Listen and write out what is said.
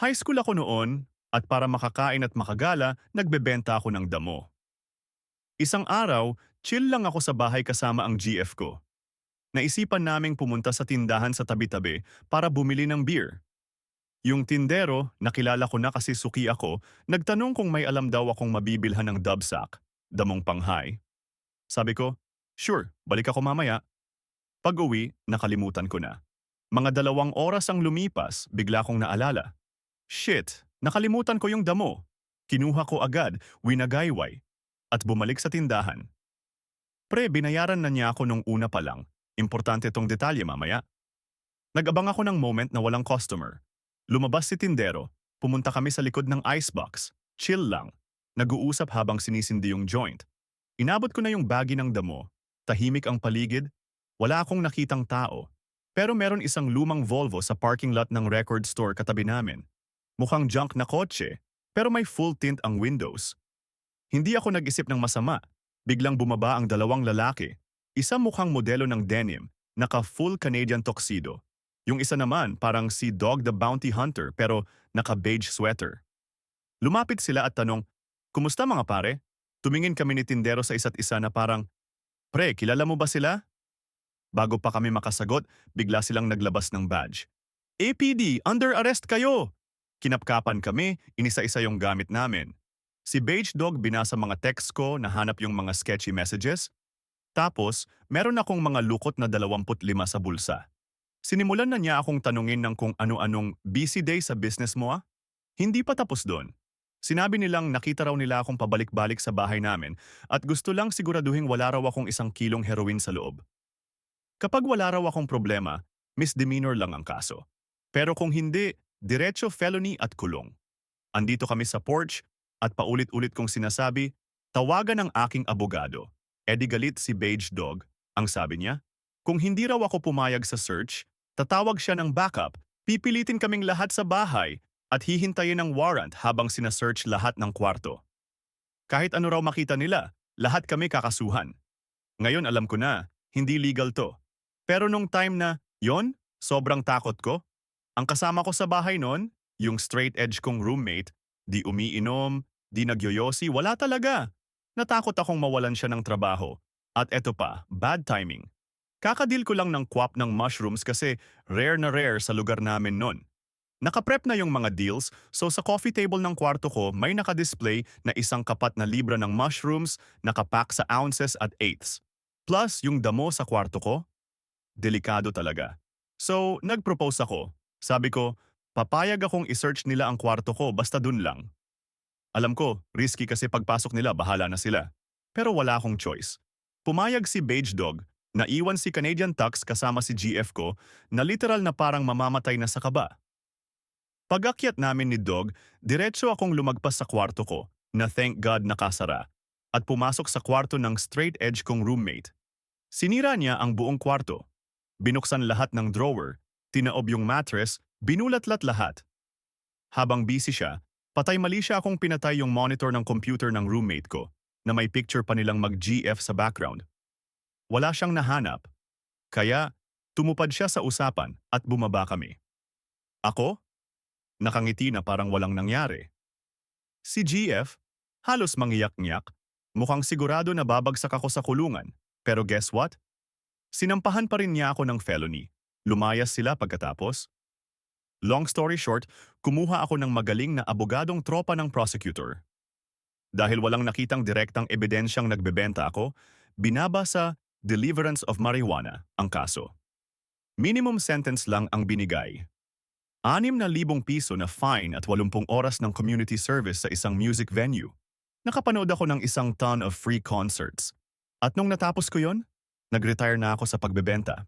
High school ako noon at para makakain at makagala, nagbebenta ako ng damo. Isang araw, chill lang ako sa bahay kasama ang GF ko. Naisipan naming pumunta sa tindahan sa tabi-tabi para bumili ng beer. Yung tindero, nakilala ko na kasi suki ako, nagtanong kung may alam daw akong mabibilhan ng dubsack, damong panghay. Sabi ko, sure, balik ako mamaya. Pag-uwi, nakalimutan ko na. Mga 2 oras ang lumipas, bigla kong naalala. Shit, nakalimutan ko yung damo. Kinuha ko agad, winagayway, at bumalik sa tindahan. Pre, binayaran na niya ako nung una pa lang. Importante tong detalye mamaya. Nag-abang ako ng moment na walang customer. Lumabas si tindero, pumunta kami sa likod ng icebox. Chill lang. Nag-uusap habang sinisindi yung joint. Inabot ko na yung bagi ng damo. Tahimik ang paligid. Wala akong nakitang tao. Pero meron isang lumang Volvo sa parking lot ng record store katabi namin. Mukhang junk na kotse, pero may full tint ang windows. Hindi ako nag-isip ng masama. Biglang bumaba ang 2 lalaki. Isa mukhang modelo ng denim, naka-full Canadian tuxedo. Yung isa naman parang si Dog the Bounty Hunter pero naka-beige sweater. Lumapit sila at tanong, "Kumusta mga pare?" Tumingin kami ni tindero sa isa't isa na parang, "Pre, kilala mo ba sila?" Bago pa kami makasagot, bigla silang naglabas ng badge. "APD, under arrest kayo!" Kinapkapan kami, inisa-isa yung gamit namin. Si Beige Dog binasa mga text ko, nahanap yung mga sketchy messages. Tapos, meron akong mga lukot na 25 sa bulsa. Sinimulan na niya akong tanungin ng kung ano-anong busy day sa business mo ah? Hindi pa tapos doon. Sinabi nilang nakita raw nila akong pabalik-balik sa bahay namin at gusto lang siguraduhin wala raw akong 1 kilong heroin sa loob. Kapag wala raw akong problema, misdemeanor lang ang kaso. Pero kung hindi, diretso felony at kulong. Andito kami sa porch at paulit-ulit kong sinasabi, tawagan ang aking abogado. E di galit si Beige Dog, ang sabi niya. Kung hindi raw ako pumayag sa search, tatawag siya ng backup, pipilitin kaming lahat sa bahay at hihintayin ng warrant habang sinasearch lahat ng kwarto. Kahit ano raw makita nila, lahat kami kakasuhan. Ngayon alam ko na, hindi legal to. Pero nung time na, yon, sobrang takot ko. Ang kasama ko sa bahay noon, yung straight edge kong roommate, di umiinom, di nagyoyosi, wala talaga. Natakot akong mawalan siya ng trabaho. At eto pa, bad timing. Kakadil ko lang ng kwap ng mushrooms kasi rare na rare sa lugar namin noon. Nakaprep na yung mga deals, so sa coffee table ng kwarto ko may nakadisplay na isang kapat na libra ng mushrooms nakapack sa ounces at eighths. Plus yung damo sa kwarto ko, delikado talaga. So, nag-propose ako. Sabi ko, papayag akong isearch nila ang kwarto ko basta dun lang. Alam ko, risky kasi pagpasok nila bahala na sila. Pero wala akong choice. Pumayag si Beige Dog, naiwan si Canadian Tux kasama si GF ko na literal na parang mamamatay na sa kaba. Pag-akyat namin ni Dog, diretso akong lumagpas sa kwarto ko na thank God nakasara at pumasok sa kwarto ng straight edge kong roommate. Sinira niya ang buong kwarto. Binuksan lahat ng drawer, tinaob yung mattress, binulatlat lahat. Habang busy siya, patay-mali siya akong pinatay yung monitor ng computer ng roommate ko na may picture pa nilang mag-GF sa background. Wala siyang nahanap. Kaya, tumupad siya sa usapan at bumaba kami. Ako? Nakangiti na parang walang nangyari. Si GF, halos mangiyak-ngiyak, mukhang sigurado na babagsak ako sa kulungan. Pero guess what? Sinampahan pa rin niya ako ng felony. Lumayas sila pagkatapos. Long story short, kumuha ako ng magaling na abogadong tropa ng prosecutor. Dahil walang nakitang direktang ebidensyang nagbebenta ako, binaba sa deliverance of marijuana ang kaso. Minimum sentence lang ang binigay. 6,000 piso na fine at 80 oras ng community service sa isang music venue. Nakapanood ako ng 1 ton of free concerts. At nung natapos ko yon, nag-retire na ako sa pagbebenta.